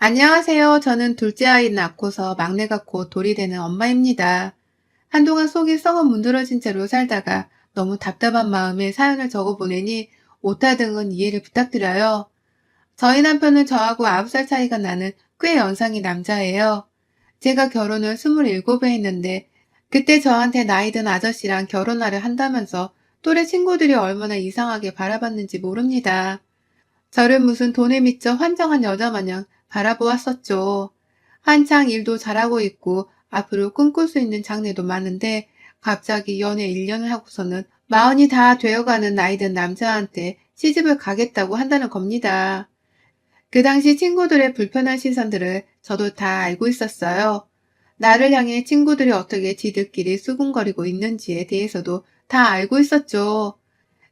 안녕하세요. 저는 둘째 아이 낳고서 막내가 곧 돌이 되는 엄마입니다. 한동안 속이 썩어 문드러진 채로 살다가 너무 답답한 마음에 사연을 적어 보내니 오타 등은 이해를 부탁드려요. 저희 남편은 저하고 9살 차이가 나는 꽤 연상의 남자예요. 제가 결혼을 27에 했는데 그때 저한테 나이 든 아저씨랑 결혼하려 한다면서 또래 친구들이 얼마나 이상하게 바라봤는지 모릅니다. 저를 무슨 돈에 미쳐 환장한 여자 마냥 바라보았었죠. 한창 일도 잘하고 있고 앞으로 꿈꿀 수 있는 장래도 많은데 갑자기 연애 1년을 하고서는 마흔이 다 되어가는 나이든 남자한테 시집을 가겠다고 한다는 겁니다. 그 당시 친구들의 불편한 시선들을 저도 다 알고 있었어요. 나를 향해 친구들이 어떻게 지들끼리 수군거리고 있는지에 대해서도 다 알고 있었죠.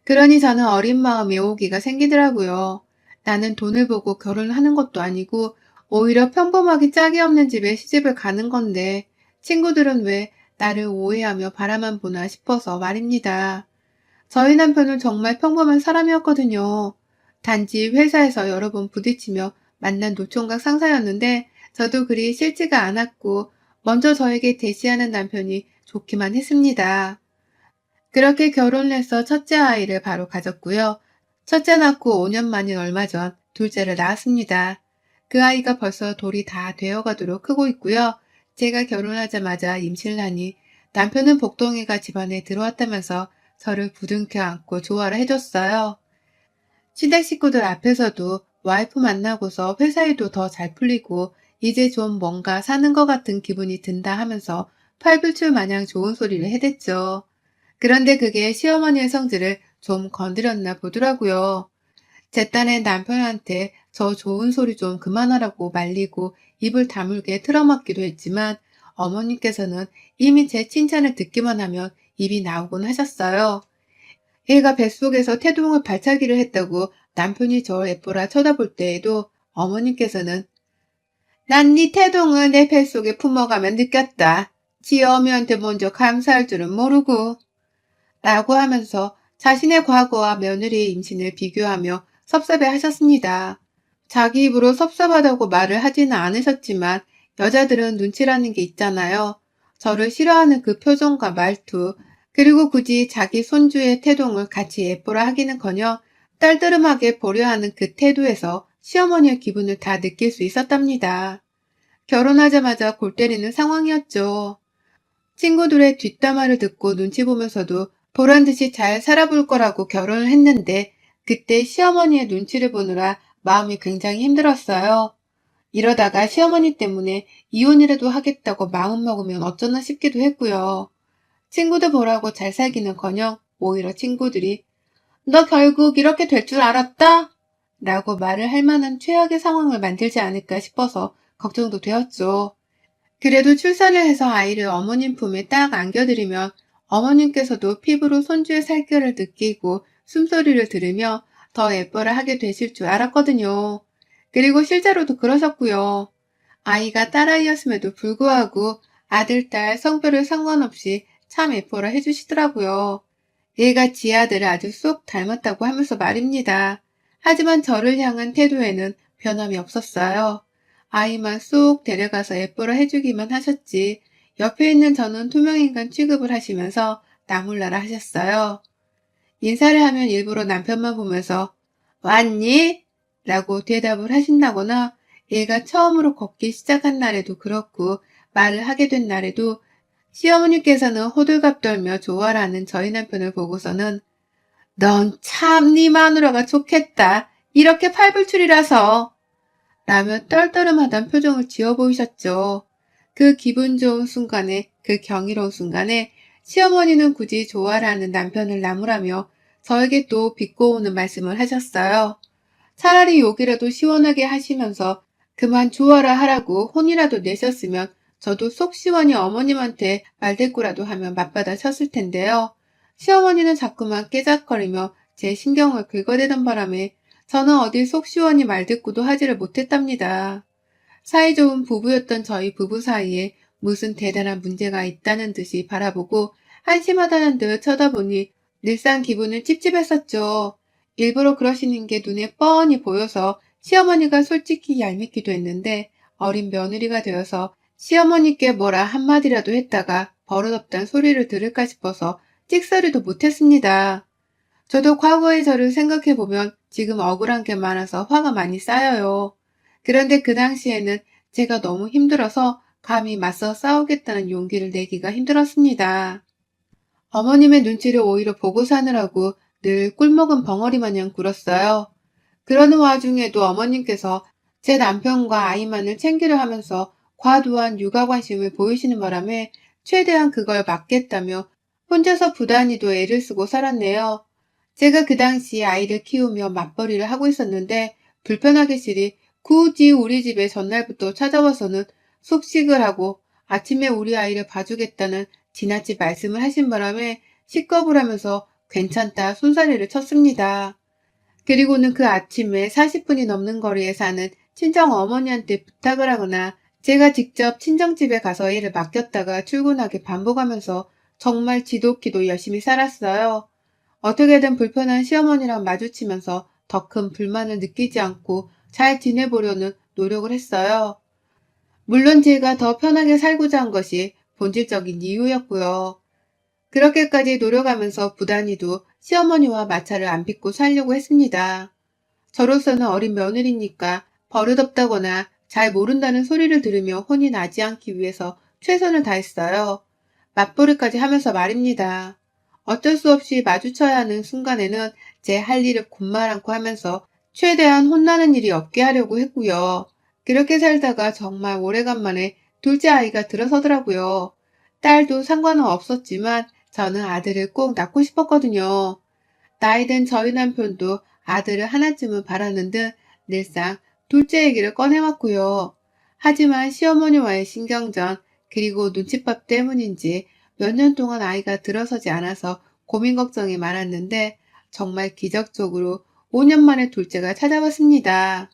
그러니 저는 어린 마음에 오기가 생기더라고요. 나는 돈을 보고 결혼을 하는 것도 아니고 오히려 평범하게 짝이 없는 집에 시집을 가는 건데 친구들은 왜 나를 오해하며 바라만 보나 싶어서 말입니다. 저희 남편은 정말 평범한 사람이었거든요. 단지 회사에서 여러 번 부딪히며 만난 노총각 상사였는데 저도 그리 싫지가 않았고 먼저 저에게 대시하는 남편이 좋기만 했습니다. 그렇게 결혼을 해서 첫째 아이를 바로 가졌고요. 첫째 낳고 5년 만인 얼마 전 둘째를 낳았습니다. 그 아이가 벌써 돌이 다 되어가도록 크고 있고요. 제가 결혼하자마자 임신을 하니 남편은 복동이가 집안에 들어왔다면서 저를 부둥켜 안고 조화를 해줬어요. 시댁 식구들 앞에서도 와이프 만나고서 회사 일도 더 잘 풀리고 이제 좀 뭔가 사는 것 같은 기분이 든다 하면서 팔불출 마냥 좋은 소리를 해댔죠. 그런데 그게 시어머니의 성질을 좀 건드렸나 보더라고요. 제 딴엔 남편한테 저 좋은 소리 좀 그만하라고 말리고 입을 다물게 틀어막기도 했지만 어머님께서는 이미 제 칭찬을 듣기만 하면 입이 나오곤 하셨어요. 애가 뱃속에서 태동을 발차기를 했다고 남편이 저 예뻐라 쳐다볼 때에도 어머님께서는 난 네 태동을 내 뱃속에 품어가며 느꼈다. 지 어미한테 먼저 감사할 줄은 모르고 라고 하면서 자신의 과거와 며느리의 임신을 비교하며 섭섭해 하셨습니다. 자기 입으로 섭섭하다고 말을 하지는 않으셨지만 여자들은 눈치라는 게 있잖아요. 저를 싫어하는 그 표정과 말투, 그리고 굳이 자기 손주의 태동을 같이 예뻐라 하기는커녕 딸떠름하게 보려 하는 그 태도에서 시어머니의 기분을 다 느낄 수 있었답니다. 결혼하자마자 골 때리는 상황이었죠. 친구들의 뒷담화를 듣고 눈치 보면서도 보란 듯이 잘 살아볼 거라고 결혼을 했는데 그때 시어머니의 눈치를 보느라 마음이 굉장히 힘들었어요. 이러다가 시어머니 때문에 이혼이라도 하겠다고 마음먹으면 어쩌나 싶기도 했고요. 친구들 보라고 잘 살기는커녕 오히려 친구들이 너 결국 이렇게 될 줄 알았다? 라고 말을 할 만한 최악의 상황을 만들지 않을까 싶어서 걱정도 되었죠. 그래도 출산을 해서 아이를 어머님 품에 딱 안겨드리면 어머님께서도 피부로 손주의 살결을 느끼고 숨소리를 들으며 더 예뻐라 하게 되실 줄 알았거든요. 그리고 실제로도 그러셨고요. 아이가 딸아이였음에도 불구하고 아들, 딸, 성별을 상관없이 참 예뻐라 해주시더라고요. 얘가 지 아들을 아주 쏙 닮았다고 하면서 말입니다. 하지만 저를 향한 태도에는 변함이 없었어요. 아이만 쏙 데려가서 예뻐라 해주기만 하셨지 옆에 있는 저는 투명인간 취급을 하시면서 나몰라라 하셨어요. 인사를 하면 일부러 남편만 보면서 왔니? 라고 대답을 하신다거나 얘가 처음으로 걷기 시작한 날에도 그렇고 말을 하게 된 날에도 시어머니께서는 호들갑 떨며 좋아라는 저희 남편을 보고서는 넌 참 네 마누라가 좋겠다. 이렇게 팔불출이라서 라며 떨떠름하던 표정을 지어 보이셨죠. 그 기분 좋은 순간에, 그 경이로운 순간에 시어머니는 굳이 좋아라는 남편을 나무라며 저에게 또 비꼬오는 말씀을 하셨어요. 차라리 욕이라도 시원하게 하시면서 그만 좋아라 하라고 혼이라도 내셨으면 저도 속 시원히 어머님한테 말대꾸라도 하면 맞받아 쳤을 텐데요. 시어머니는 자꾸만 깨작거리며 제 신경을 긁어대던 바람에 저는 어디 속 시원히 말대꾸도 하지를 못했답니다. 사이좋은 부부였던 저희 부부 사이에 무슨 대단한 문제가 있다는 듯이 바라보고 한심하다는 듯 쳐다보니 늘상 기분은 찝찝했었죠. 일부러 그러시는 게 눈에 뻔히 보여서 시어머니가 솔직히 얄밉기도 했는데 어린 며느리가 되어서 시어머니께 뭐라 한마디라도 했다가 버릇없단 소리를 들을까 싶어서 찍소리도 못했습니다. 저도 과거의 저를 생각해보면 지금 억울한 게 많아서 화가 많이 쌓여요. 그런데 그 당시에는 제가 너무 힘들어서 감히 맞서 싸우겠다는 용기를 내기가 힘들었습니다. 어머님의 눈치를 오히려 보고 사느라고 늘 꿀먹은 벙어리 마냥 굴었어요. 그러는 와중에도 어머님께서 제 남편과 아이만을 챙기려 하면서 과도한 육아 관심을 보이시는 바람에 최대한 그걸 막겠다며 혼자서 부단히도 애를 쓰고 살았네요. 제가 그 당시 아이를 키우며 맞벌이를 하고 있었는데 불편하기실이 굳이 우리 집에 전날부터 찾아와서는 숙식을 하고 아침에 우리 아이를 봐주겠다는 지나친 말씀을 하신 바람에 식겁을 하면서 괜찮다 손사래를 쳤습니다. 그리고는 그 아침에 40분이 넘는 거리에 사는 친정 어머니한테 부탁을 하거나 제가 직접 친정집에 가서 일을 맡겼다가 출근하게 반복하면서 정말 지독히도 열심히 살았어요. 어떻게든 불편한 시어머니랑 마주치면서 더 큰 불만을 느끼지 않고 잘 지내보려는 노력을 했어요. 물론 제가 더 편하게 살고자 한 것이 본질적인 이유였고요. 그렇게까지 노력하면서 부단히도 시어머니와 마찰을 안 빚고 살려고 했습니다. 저로서는 어린 며느리니까 버릇없다거나 잘 모른다는 소리를 들으며 혼이 나지 않기 위해서 최선을 다했어요. 맞벌이까지 하면서 말입니다. 어쩔 수 없이 마주쳐야 하는 순간에는 제 할 일을 곧말 않고 하면서 최대한 혼나는 일이 없게 하려고 했고요. 그렇게 살다가 정말 오래간만에 둘째 아이가 들어서더라고요. 딸도 상관은 없었지만 저는 아들을 꼭 낳고 싶었거든요. 나이든 저희 남편도 아들을 하나쯤은 바라는 듯 늘상 둘째 얘기를 꺼내왔고요. 하지만 시어머니와의 신경전 그리고 눈칫밥 때문인지 몇 년 동안 아이가 들어서지 않아서 고민 걱정이 많았는데 정말 기적적으로 5년 만에 둘째가 찾아왔습니다.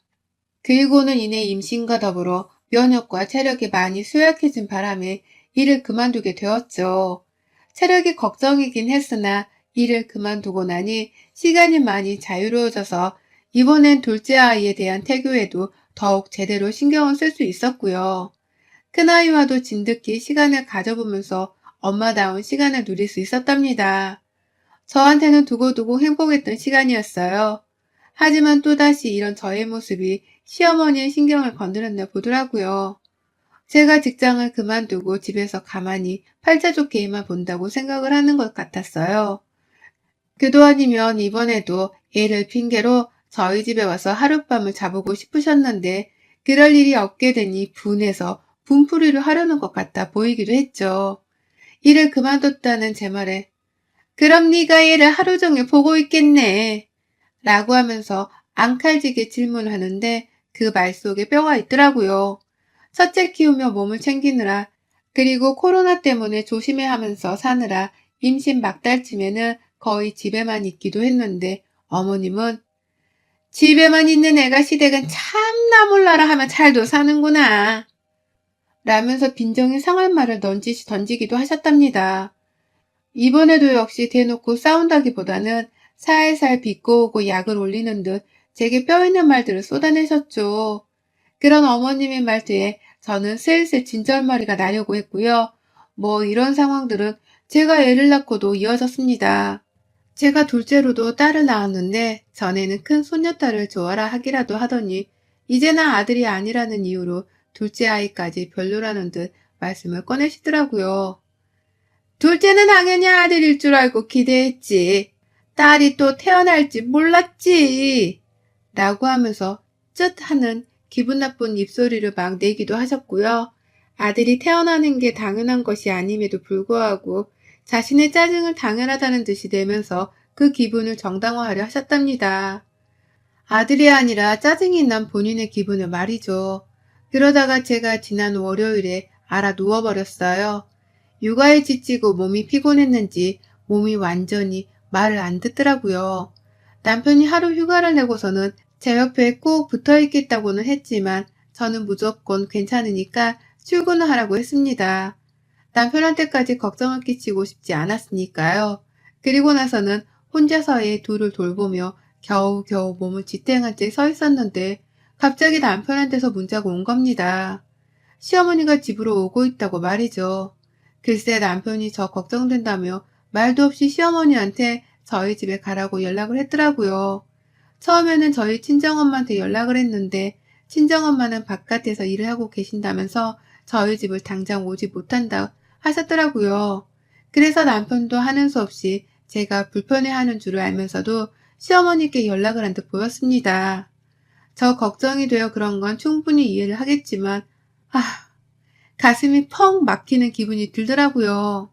그리고는 이내 임신과 더불어 면역과 체력이 많이 쇠약해진 바람에 일을 그만두게 되었죠. 체력이 걱정이긴 했으나 일을 그만두고 나니 시간이 많이 자유로워져서 이번엔 둘째 아이에 대한 태교에도 더욱 제대로 신경을 쓸 수 있었고요. 큰아이와도 진득히 시간을 가져보면서 엄마다운 시간을 누릴 수 있었답니다. 저한테는 두고두고 행복했던 시간이었어요. 하지만 또다시 이런 저의 모습이 시어머니의 신경을 건드렸나 보더라고요. 제가 직장을 그만두고 집에서 가만히 팔자족 게임만 본다고 생각을 하는 것 같았어요. 그도 아니면 이번에도 애를 핑계로 저희 집에 와서 하룻밤을 자보고 싶으셨는데 그럴 일이 없게 되니 분해서 분풀이를 하려는 것 같아 보이기도 했죠. 일을 그만뒀다는 제 말에 그럼 네가 얘를 하루 종일 보고 있겠네 라고 하면서 앙칼지게 질문을 하는데 그 말 속에 뼈가 있더라고요. 첫째 키우며 몸을 챙기느라 그리고 코로나 때문에 조심해야 하면서 사느라 임신 막달쯤에는 거의 집에만 있기도 했는데 어머님은 집에만 있는 애가 시댁은 참나 몰라라 하면 잘도 사는구나 라면서 빈정이 상할 말을 던지기도 하셨답니다. 이번에도 역시 대놓고 싸운다기보다는 살살 비꼬고 약을 올리는 듯 제게 뼈있는 말들을 쏟아내셨죠. 그런 어머님의 말투에 저는 슬슬 진절머리가 나려고 했고요. 뭐 이런 상황들은 제가 애를 낳고도 이어졌습니다. 제가 둘째로도 딸을 낳았는데 전에는 큰 손녀딸을 좋아라 하기라도 하더니 이제는 아들이 아니라는 이유로 둘째 아이까지 별로라는 듯 말씀을 꺼내시더라고요. 둘째는 당연히 아들일 줄 알고 기대했지. 딸이 또 태어날지 몰랐지. 라고 하면서 쯧 하는 기분 나쁜 입소리를 막 내기도 하셨고요. 아들이 태어나는 게 당연한 것이 아님에도 불구하고 자신의 짜증을 당연하다는 듯이 내면서 그 기분을 정당화하려 하셨답니다. 아들이 아니라 짜증이 난 본인의 기분을 말이죠. 그러다가 제가 지난 월요일에 알아 누워버렸어요. 육아에 지치고 몸이 피곤했는지 몸이 완전히 말을 안 듣더라고요. 남편이 하루 휴가를 내고서는 제 옆에 꼭 붙어 있겠다고는 했지만 저는 무조건 괜찮으니까 출근을 하라고 했습니다. 남편한테까지 걱정을 끼치고 싶지 않았으니까요. 그리고 나서는 혼자서 애 둘을 돌보며 겨우겨우 몸을 지탱한 채 서 있었는데 갑자기 남편한테서 문자가 온 겁니다. 시어머니가 집으로 오고 있다고 말이죠. 글쎄 남편이 저 걱정된다며 말도 없이 시어머니한테 저희 집에 가라고 연락을 했더라고요. 처음에는 저희 친정엄마한테 연락을 했는데 친정엄마는 바깥에서 일을 하고 계신다면서 저희 집을 당장 오지 못한다 하셨더라고요. 그래서 남편도 하는 수 없이 제가 불편해하는 줄을 알면서도 시어머니께 연락을 한 듯 보였습니다. 저 걱정이 되어 그런 건 충분히 이해를 하겠지만 아, 가슴이 펑 막히는 기분이 들더라고요.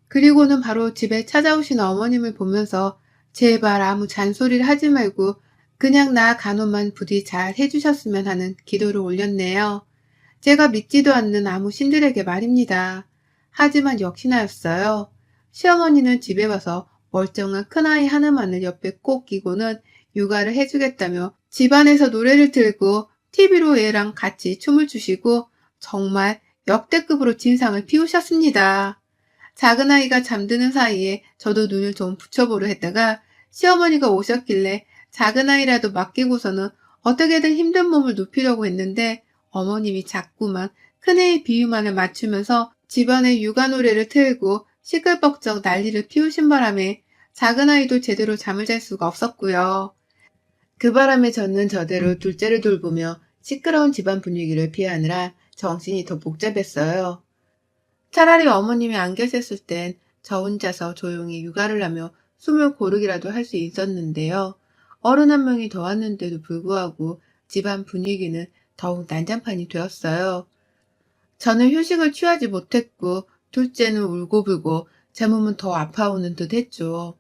그리고는 바로 집에 찾아오신 어머님을 보면서 제발 아무 잔소리를 하지 말고 그냥 나 간호만 부디 잘 해주셨으면 하는 기도를 올렸네요. 제가 믿지도 않는 아무 신들에게 말입니다. 하지만 역시나였어요. 시어머니는 집에 와서 멀쩡한 큰아이 하나만을 옆에 꼭 끼고는 육아를 해주겠다며 집안에서 노래를 틀고 TV로 애랑 같이 춤을 추시고 정말 역대급으로 진상을 피우셨습니다. 작은 아이가 잠드는 사이에 저도 눈을 좀 붙여보려 했다가 시어머니가 오셨길래 작은 아이라도 맡기고서는 어떻게든 힘든 몸을 눕히려고 했는데 어머님이 자꾸만 큰애의 비유만을 맞추면서 집안에 육아 노래를 틀고 시끌벅적 난리를 피우신 바람에 작은 아이도 제대로 잠을 잘 수가 없었고요. 그 바람에 저는 저대로 둘째를 돌보며 시끄러운 집안 분위기를 피하느라 정신이 더 복잡했어요. 차라리 어머님이 안 계셨을 땐 저 혼자서 조용히 육아를 하며 숨을 고르기라도 할 수 있었는데요. 어른 한 명이 더 왔는데도 불구하고 집안 분위기는 더욱 난장판이 되었어요. 저는 휴식을 취하지 못했고 둘째는 울고불고 제 몸은 더 아파오는 듯 했죠.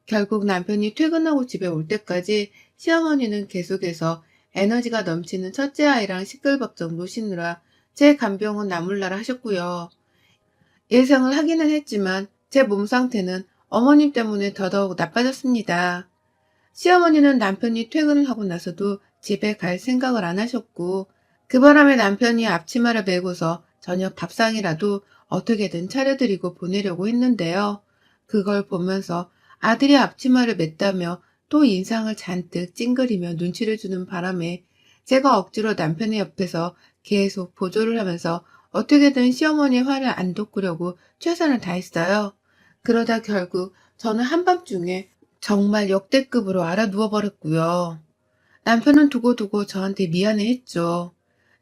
결국 남편이 퇴근하고 집에 올 때까지 시어머니는 계속해서 에너지가 넘치는 첫째 아이랑 시끌벅적 노시느라 제 간병은 나몰라라 하셨고요. 예상을 하기는 했지만 제 몸 상태는 어머님 때문에 더더욱 나빠졌습니다. 시어머니는 남편이 퇴근을 하고 나서도 집에 갈 생각을 안 하셨고 그 바람에 남편이 앞치마를 메고서 저녁 밥상이라도 어떻게든 차려드리고 보내려고 했는데요. 그걸 보면서 아들이 앞치마를 맸다며 또 인상을 잔뜩 찡그리며 눈치를 주는 바람에 제가 억지로 남편의 옆에서 계속 보조를 하면서 어떻게든 시어머니의 화를 안 돋구려고 최선을 다했어요. 그러다 결국 저는 한밤중에 정말 역대급으로 알아 누워버렸고요. 남편은 두고두고 저한테 미안해했죠.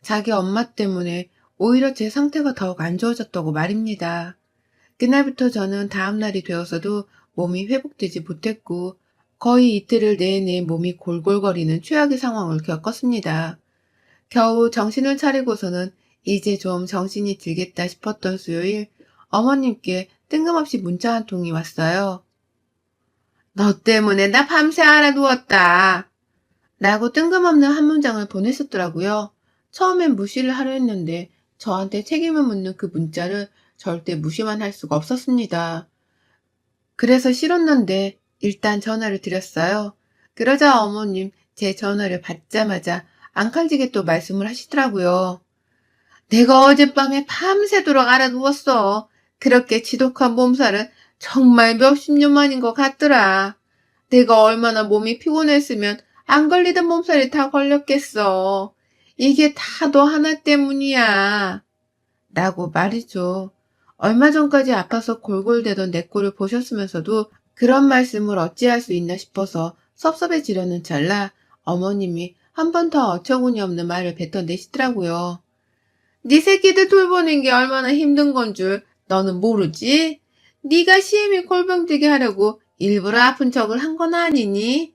자기 엄마 때문에 오히려 제 상태가 더욱 안 좋아졌다고 말입니다. 그날부터 저는 다음날이 되어서도 몸이 회복되지 못했고 거의 이틀을 내내 몸이 골골거리는 최악의 상황을 겪었습니다. 겨우 정신을 차리고서는 이제 좀 정신이 들겠다 싶었던 수요일 어머님께 뜬금없이 문자 한 통이 왔어요. 너 때문에 나 밤새 알아 누웠다. 라고 뜬금없는 한 문장을 보냈었더라고요. 처음엔 무시를 하려 했는데 저한테 책임을 묻는 그 문자를 절대 무시만 할 수가 없었습니다. 그래서 싫었는데 일단 전화를 드렸어요. 그러자 어머님 제 전화를 받자마자 앙칼지게 또 말씀을 하시더라고요. 내가 어젯밤에 밤새도록 알아 누웠어. 그렇게 지독한 몸살은 정말 몇십 년 만인 것 같더라. 내가 얼마나 몸이 피곤했으면 안 걸리던 몸살이 다 걸렸겠어. 이게 다 너 하나 때문이야. 라고 말이죠. 얼마 전까지 아파서 골골대던 내 꼴을 보셨으면서도 그런 말씀을 어찌할 수 있나 싶어서 섭섭해지려는 찰나 어머님이 한 번 더 어처구니 없는 말을 뱉어내시더라고요. 네 새끼들 돌보는 게 얼마나 힘든 건 줄 너는 모르지? 네가 시애미 골병 들게 하려고 일부러 아픈 척을 한 건 아니니?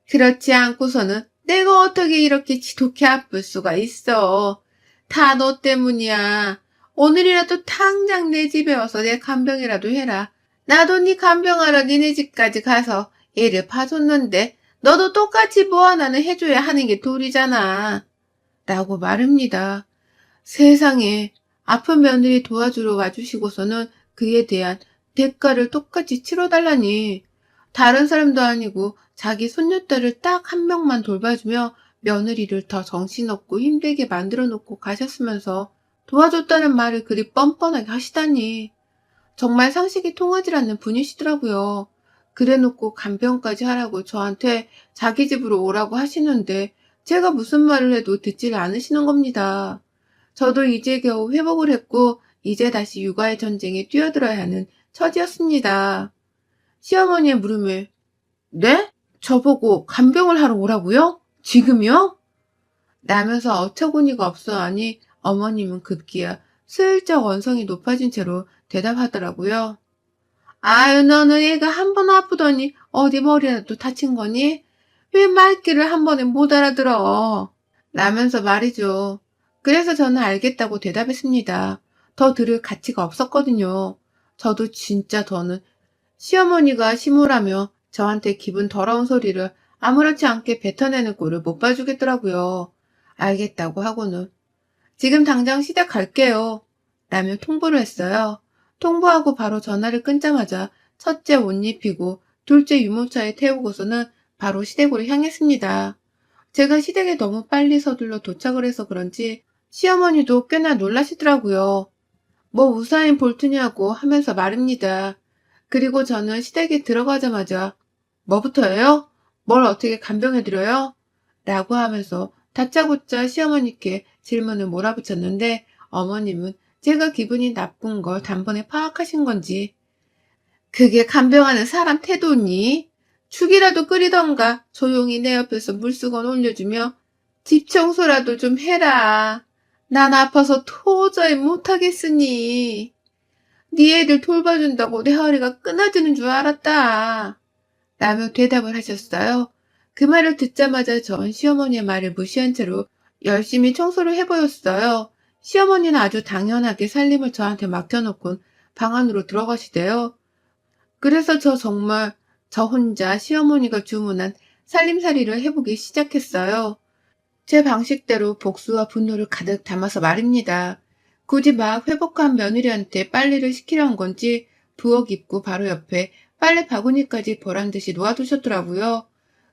그렇지 않고서는 내가 어떻게 이렇게 지독히 아플 수가 있어. 다 너 때문이야. 오늘이라도 당장 내 집에 와서 내 간병이라도 해라. 나도 네 간병하러 니네 집까지 가서 애를 봐줬는데 너도 똑같이 뭐 하나는 해줘야 하는 게 도리잖아. 라고 말합니다. 세상에 아픈 며느리 도와주러 와주시고서는 그에 대한 대가를 똑같이 치러달라니. 다른 사람도 아니고 자기 손녀딸을 딱 한 명만 돌봐주며 며느리를 더 정신없고 힘들게 만들어 놓고 가셨으면서 도와줬다는 말을 그리 뻔뻔하게 하시다니. 정말 상식이 통하지 않는 분이시더라고요. 그래놓고 간병까지 하라고 저한테 자기 집으로 오라고 하시는데 제가 무슨 말을 해도 듣질 않으시는 겁니다. 저도 이제 겨우 회복을 했고 이제 다시 육아의 전쟁에 뛰어들어야 하는 처지였습니다. 시어머니의 물음을 네? 저보고 간병을 하러 오라고요? 지금요? 라면서 어처구니가 없어 하니 어머님은 급기야 슬쩍 언성이 높아진 채로 대답하더라고요. 아유, 너는 애가 한 번 아프더니 어디 머리라도 다친 거니? 왜 말귀를 한 번에 못 알아들어? 라면서 말이죠. 그래서 저는 알겠다고 대답했습니다. 더 들을 가치가 없었거든요. 저도 진짜 더는 시어머니가 심으라며 저한테 기분 더러운 소리를 아무렇지 않게 뱉어내는 꼴을 못 봐주겠더라고요. 알겠다고 하고는 지금 당장 시댁 갈게요. 라며 통보를 했어요. 통보하고 바로 전화를 끊자마자 첫째 옷 입히고 둘째 유모차에 태우고서는 바로 시댁으로 향했습니다. 제가 시댁에 너무 빨리 서둘러 도착을 해서 그런지 시어머니도 꽤나 놀라시더라고요. 뭐 우사인 볼트냐고 하면서 말입니다. 그리고 저는 시댁에 들어가자마자 뭐부터예요? 뭘 어떻게 간병해드려요? 라고 하면서 다짜고짜 시어머니께 질문을 몰아붙였는데 어머님은 제가 기분이 나쁜 걸 단번에 파악하신 건지 그게 간병하는 사람 태도니? 죽이라도 끓이던가 조용히 내 옆에서 물수건 올려주며 집 청소라도 좀 해라. 난 아파서 도저히 못하겠으니. 네 애들 돌봐준다고 내 허리가 끊어지는 줄 알았다. 라며 대답을 하셨어요. 그 말을 듣자마자 전 시어머니의 말을 무시한 채로 열심히 청소를 해보였어요. 시어머니는 아주 당연하게 살림을 저한테 맡겨놓곤 방 안으로 들어가시대요. 그래서 저 혼자 시어머니가 주문한 살림살이를 해보기 시작했어요. 제 방식대로 복수와 분노를 가득 담아서 말입니다. 굳이 막 회복한 며느리한테 빨래를 시키려는 건지 부엌 입구 바로 옆에 빨래 바구니까지 보란듯이 놓아두셨더라고요.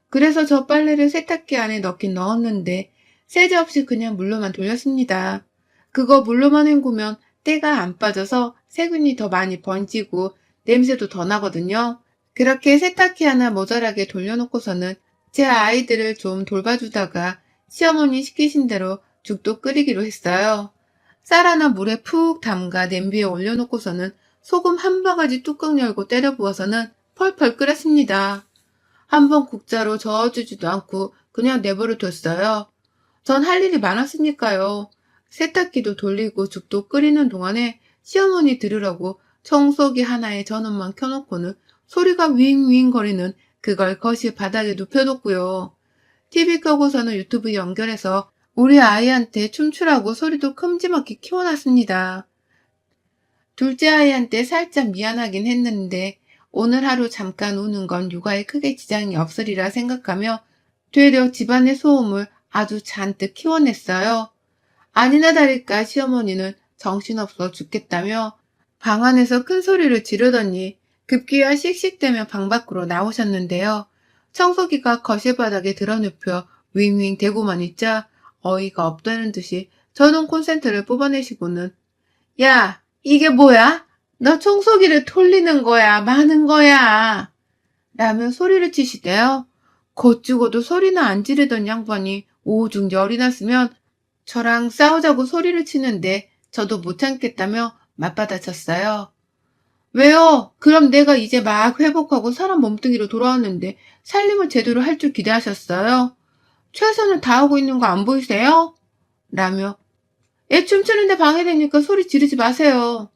그래서 저 빨래를 세탁기 안에 넣긴 넣었는데 세제 없이 그냥 물로만 돌렸습니다. 그거 물로만 헹구면 때가 안 빠져서 세균이 더 많이 번지고 냄새도 더 나거든요. 그렇게 세탁기 하나 모자라게 돌려놓고서는 제 아이들을 좀 돌봐주다가 시어머니 시키신 대로 죽도 끓이기로 했어요. 쌀 하나 물에 푹 담가 냄비에 올려놓고서는 소금 한 바가지 뚜껑 열고 때려 부어서는 펄펄 끓였습니다. 한번 국자로 저어주지도 않고 그냥 내버려 뒀어요. 전 할 일이 많았으니까요. 세탁기도 돌리고 죽도 끓이는 동안에 시어머니 들으라고 청소기 하나에 전원만 켜놓고는 소리가 윙윙 거리는 그걸 거실 바닥에 눕혀놓고요. TV 켜고서는 유튜브 연결해서 우리 아이한테 춤추라고 소리도 큼지막히 키워놨습니다. 둘째 아이한테 살짝 미안하긴 했는데 오늘 하루 잠깐 우는 건 육아에 크게 지장이 없으리라 생각하며 되려 집안의 소음을 아주 잔뜩 키워냈어요. 아니나 다를까 시어머니는 정신없어 죽겠다며 방 안에서 큰 소리를 지르더니 급기야 씩씩대며 방 밖으로 나오셨는데요. 청소기가 거실 바닥에 드러눕혀 윙윙 대고만 있자 어이가 없다는 듯이 전원 콘센트를 뽑아내시고는 야, 이게 뭐야? 너 청소기를 돌리는 거야, 마는 거야. 라며 소리를 치시대요. 곧 죽어도 소리나 안 지르던 양반이 오중 열이 났으면 저랑 싸우자고 소리를 치는데 저도 못 참겠다며 맞받아쳤어요. 왜요? 그럼 내가 이제 막 회복하고 사람 몸뚱이로 돌아왔는데 살림을 제대로 할 줄 기대하셨어요? 최선을 다하고 있는 거 안 보이세요? 라며 애 춤추는데 방해되니까 소리 지르지 마세요.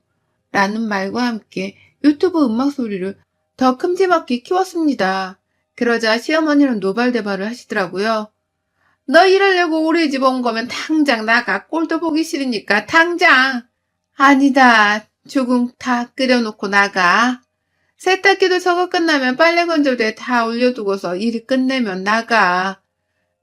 라는 말과 함께 유튜브 음악 소리를 더 큼지막히 키웠습니다. 그러자 시어머니는 노발대발을 하시더라고요. 너 이러려고 우리 집 온 거면 당장 나가. 꼴도 보기 싫으니까 당장. 아니다. 조금 다 끓여놓고 나가. 세탁기도 저거 끝나면 빨래 건조대에 다 올려두고서 일 끝내면 나가.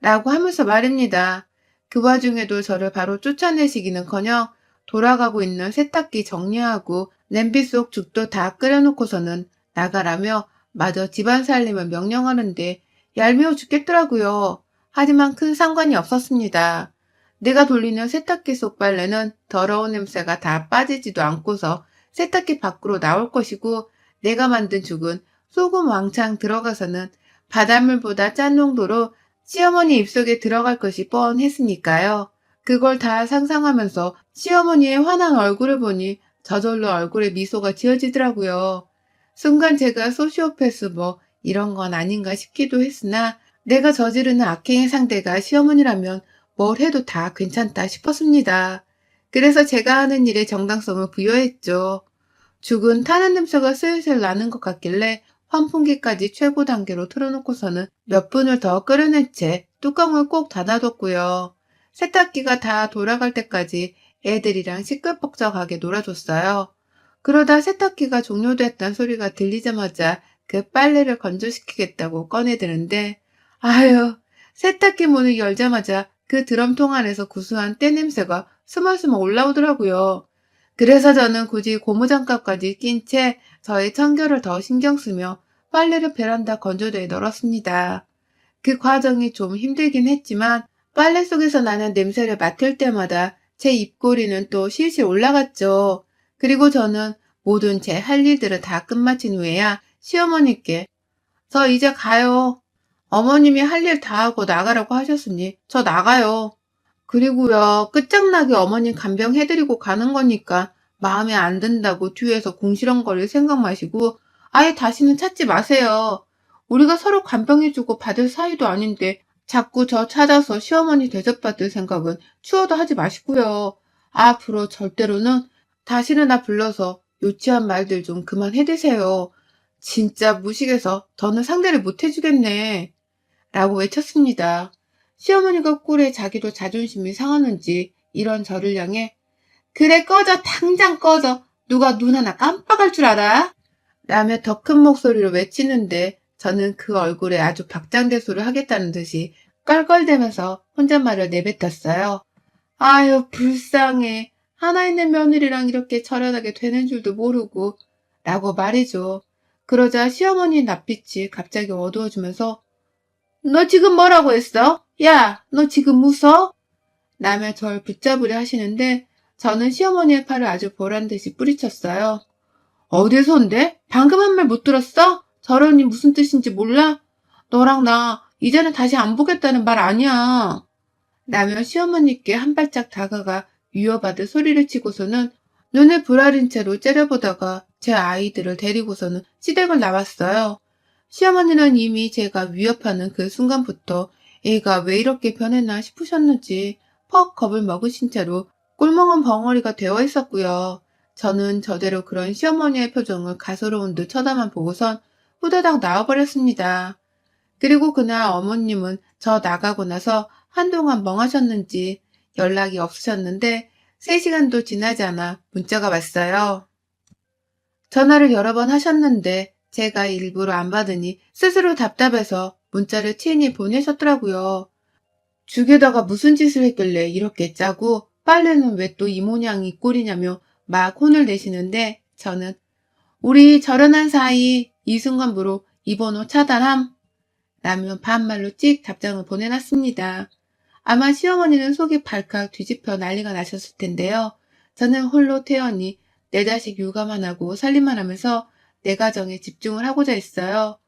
라고 하면서 말입니다. 그 와중에도 저를 바로 쫓아내시기는커녕 돌아가고 있는 세탁기 정리하고 냄비 속 죽도 다 끓여놓고서는 나가라며 마저 집안 살림을 명령하는데 얄미워 죽겠더라고요. 하지만 큰 상관이 없었습니다. 내가 돌리는 세탁기 속 빨래는 더러운 냄새가 다 빠지지도 않고서 세탁기 밖으로 나올 것이고 내가 만든 죽은 소금 왕창 들어가서는 바닷물보다 짠 농도로 시어머니 입속에 들어갈 것이 뻔했으니까요. 그걸 다 상상하면서 시어머니의 화난 얼굴을 보니 저절로 얼굴에 미소가 지어지더라고요. 순간 제가 소시오패스 뭐 이런 건 아닌가 싶기도 했으나 내가 저지르는 악행의 상대가 시어머니라면 뭘 해도 다 괜찮다 싶었습니다. 그래서 제가 하는 일에 정당성을 부여했죠. 죽은 타는 냄새가 슬슬 나는 것 같길래 환풍기까지 최고 단계로 틀어놓고서는 몇 분을 더 끓여낸 채 뚜껑을 꼭 닫아뒀고요. 세탁기가 다 돌아갈 때까지 애들이랑 시끌벅적하게 놀아줬어요. 그러다 세탁기가 종료됐다는 소리가 들리자마자 그 빨래를 건조시키겠다고 꺼내드는데 아유, 세탁기 문을 열자마자 그 드럼통 안에서 구수한 때 냄새가 스멀스멀 올라오더라고요. 그래서 저는 굳이 고무장갑까지 낀 채 저의 청결을 더 신경 쓰며 빨래를 베란다 건조대에 널었습니다. 그 과정이 좀 힘들긴 했지만 빨래 속에서 나는 냄새를 맡을 때마다 제 입꼬리는 또 실실 올라갔죠. 그리고 저는 모든 제 할 일들을 다 끝마친 후에야 시어머니께 저 이제 가요. 어머님이 할 일 다 하고 나가라고 하셨으니 저 나가요. 그리고요, 끝장나게 어머님 간병해드리고 가는 거니까 마음에 안 든다고 뒤에서 궁시렁거릴 생각 마시고 아예 다시는 찾지 마세요. 우리가 서로 간병해주고 받을 사이도 아닌데 자꾸 저 찾아서 시어머니 대접받을 생각은 추워도 하지 마시고요. 앞으로 절대로는 다시는 나 불러서 유치한 말들 좀 그만 해드세요. 진짜 무식해서 더는 상대를 못 해주겠네. 라고 외쳤습니다. 시어머니가 꿀에 자기도 자존심이 상하는지 이런 저를 향해 그래 꺼져 당장 꺼져 누가 눈 하나 깜빡할 줄 알아? 라며 더 큰 목소리로 외치는데 저는 그 얼굴에 아주 박장대소를 하겠다는 듯이 껄껄대면서 혼잣말을 내뱉었어요. 아유 불쌍해. 하나 있는 며느리랑 이렇게 절연하게 되는 줄도 모르고 라고 말이죠. 그러자 시어머니 낯빛이 갑자기 어두워지면서 너 지금 뭐라고 했어? 야, 너 지금 웃어? 라며 절 붙잡으려 하시는데 저는 시어머니의 팔을 아주 보란듯이 뿌리쳤어요. 어디선데? 방금 한 말 못 들었어? 저런이 무슨 뜻인지 몰라? 너랑 나 이제는 다시 안 보겠다는 말 아니야. 라며 시어머니께 한 발짝 다가가 위협하듯 소리를 치고서는 눈을 부라린 채로 째려보다가 제 아이들을 데리고서는 시댁을 나왔어요. 시어머니는 이미 제가 위협하는 그 순간부터 애가 왜 이렇게 변했나 싶으셨는지 퍽 겁을 먹으신 채로 꿀먹은 벙어리가 되어 있었고요. 저는 저대로 그런 시어머니의 표정을 가소로운 듯 쳐다만 보고선 후다닥 나와버렸습니다. 그리고 그날 어머님은 저 나가고 나서 한동안 멍하셨는지 연락이 없으셨는데 3시간도 지나지 않아 문자가 왔어요. 전화를 여러 번 하셨는데 제가 일부러 안 받으니 스스로 답답해서 문자를 친히 보내셨더라고요. 죽에다가 무슨 짓을 했길래 이렇게 짜고 빨래는 왜 또 이 모양이 꼴이냐며 막 혼을 내시는데 저는 우리 절연한 사이 이 순간부로 이 번호 차단함 라며 반말로 찍 답장을 보내놨습니다. 아마 시어머니는 속이 발칵 뒤집혀 난리가 나셨을 텐데요. 저는 홀로 태어니 내 자식 육아만 하고 살림만 하면서 내 가정에 집중을 하고자 했어요.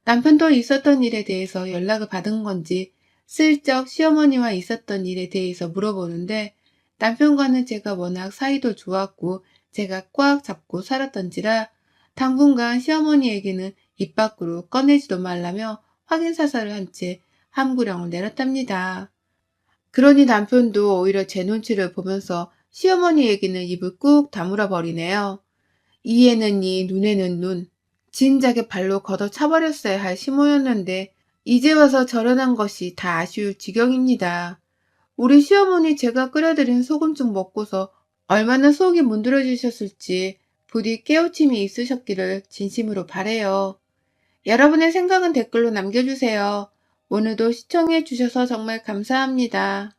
남편도 있었던 일에 대해서 연락을 받은 건지 슬쩍 시어머니와 있었던 일에 대해서 물어보는데 남편과는 제가 워낙 사이도 좋았고 제가 꽉 잡고 살았던지라 당분간 시어머니 얘기는 입 밖으로 꺼내지도 말라며 확인사살을 한 채 함구령을 내렸답니다. 그러니 남편도 오히려 제 눈치를 보면서 시어머니 얘기는 입을 꾹 다물어 버리네요. 이에는 이, 눈에는 눈. 진작에 발로 걷어차버렸어야 할 시모였는데 이제 와서 절연한 것이 다 아쉬울 지경입니다. 우리 시어머니 제가 끓여드린 소금죽 먹고서 얼마나 속이 문드러지셨을지 부디 깨우침이 있으셨기를 진심으로 바래요. 여러분의 생각은 댓글로 남겨주세요. 오늘도 시청해 주셔서 정말 감사합니다.